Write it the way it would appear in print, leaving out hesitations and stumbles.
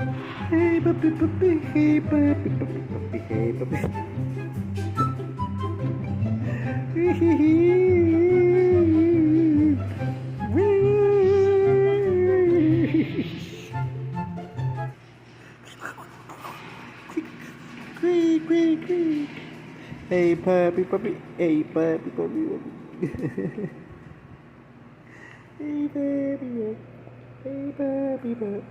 Hey puppy puppy, hey puppy puppy puppy, hey puppy. Hee hee hee. Squeak, squeak, squeak. Hey puppy puppy, hey puppy puppy puppy. Hey baby, hey puppy puppy.